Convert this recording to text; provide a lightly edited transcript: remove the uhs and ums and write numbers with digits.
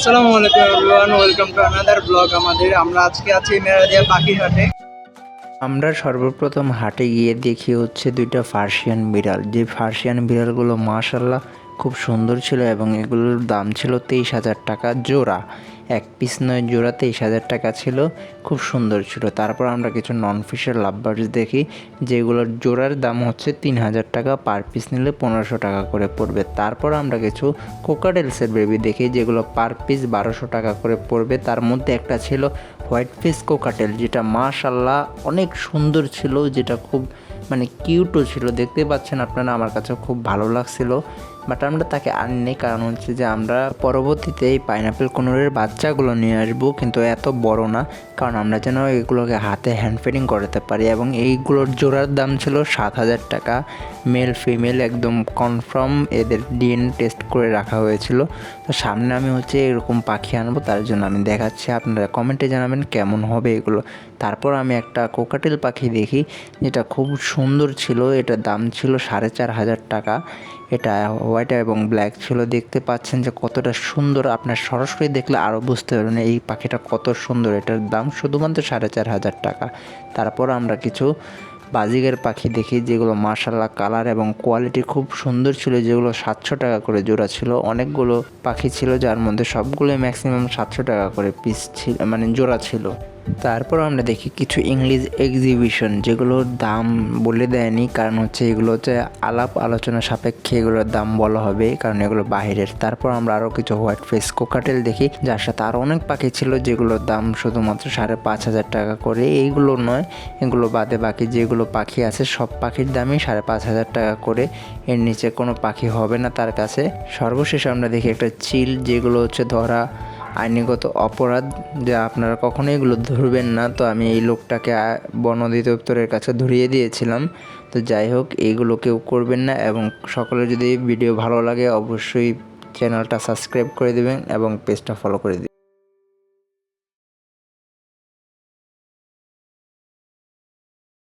আসসালামু আলাইকুম everyone, welcome to another blog. আমরা আজকে আছি মেরাদিয়া পাখির হাটে। আমরা সর্বপ্রথম হাটে গিয়ে দেখি হচ্ছে দুইটা ফার্সিয়ান বিড়াল। যে ফার্সিয়ান বিড়ালগুলো মাশাল্লাহ খুব সুন্দর ছিল এবং এগুলোর দাম ছিল 23,000 টাকা জোড়া। এক পিস নয়, জোড়া 23,000 টাকা ছিল, খুব সুন্দর ছিল। তারপর আমরা কিছু নন ফিশের লাভবার্ডস দেখি যেগুলোর জোড়ার দাম হচ্ছে 3,000 টাকা, পার পিস নিলে 1500 টাকা করে পড়বে। তারপর আমরা কিছু কোকাটেলসের বেবি দেখি যেগুলো পার পিস 1200 টাকা করে পড়বে। তার মধ্যে একটা ছিল হোয়াইট ফেস কোকাটেল, যেটা মাশাল্লাহ অনেক সুন্দর ছিল, যেটা খুব কিউটও ছিল, দেখতে পাচ্ছেন আপনারা। আমার কাছে খুব ভালো লাগছিল, বাট আমরা তাকে আনিনি, কারণ হচ্ছে যে আমরা পরবর্তীতে এই পাইনাপেল কোনোরের বাচ্চাগুলো নিয়ে আসবো, কিন্তু এত বড় না, কারণ আমরা যেন এগুলোকে হাতে হ্যান্ড ফিডিং করাতে পারি। এবং এইগুলোর জোড়ার দাম ছিল 7,000 টাকা, মেল ফিমেল একদম কনফার্ম, এদের ডিএনএ টেস্ট করে রাখা হয়েছিল। তো সামনে আমি হচ্ছে এরকম পাখি আনবো, তার জন্য আমি দেখাচ্ছি, আপনারা কমেন্টে জানাবেন কেমন হবে এগুলো। তারপর আমি একটা কোকাটেল পাখি দেখি যেটা খুব সুন্দর ছিল, এটার দাম ছিল 4,500 টাকা। এটা হোয়াইট এবং ব্ল্যাক ছিল, দেখতে পাচ্ছেন যে কতটা সুন্দর। আপনার সরাসরি দেখলে আরও বুঝতে পারবেন এই পাখিটা কত সুন্দর। এটার দাম শুধুমাত্র 4,500 টাকা। তারপর আমরা কিছু বাজিগের পাখি দেখি যেগুলো মাশাল্লাহ কালার এবং কোয়ালিটি খুব সুন্দর ছিল, যেগুলো 700 টাকা করে জোড়া ছিল। অনেকগুলো পাখি ছিল যার মধ্যে সবগুলোই ম্যাক্সিমাম 700 টাকা করে পিস ছিল, জোড়া ছিল। তারপর আমরা দেখি কিছু ইংলিশ এক্সিবিশন, যেগুলোর দাম বলে দেয়নি, কারণ হচ্ছে এগুলো হচ্ছে আলাপ আলোচনা সাপেক্ষে এগুলোর দাম বলা হবে, কারণ এগুলো বাহিরের। তারপর আমরা আরও কিছু হোয়াইট ফেস কোকাটেল দেখি, যার সাথে আরও অনেক পাখি ছিল যেগুলোর দাম শুধুমাত্র 5,500 টাকা করে। এইগুলো নয়, এগুলো বাদে বাকি যেগুলো পাখি আছে সব পাখির দামই 5,500 টাকা করে, এর নিচে কোনো পাখি হবে না তার কাছে। সর্বশেষ আমরা দেখি একটা চিল, যেগুলো হচ্ছে ধরা আইনিগত অপরাধ, যা আপনারা কখনোই এগুলো ধরবেন না। তো আমি এই লোকটাকে বন অধিদপ্তরের কাছে ধরিয়ে দিয়েছিলাম। তো যাই হোক, এইগুলো কেউ করবেন না, এবং সকলের যদি ভিডিও ভালো লাগে অবশ্যই চ্যানেলটা সাবস্ক্রাইব করে দেবেন এবং পেজটা ফলো করে দেবেন।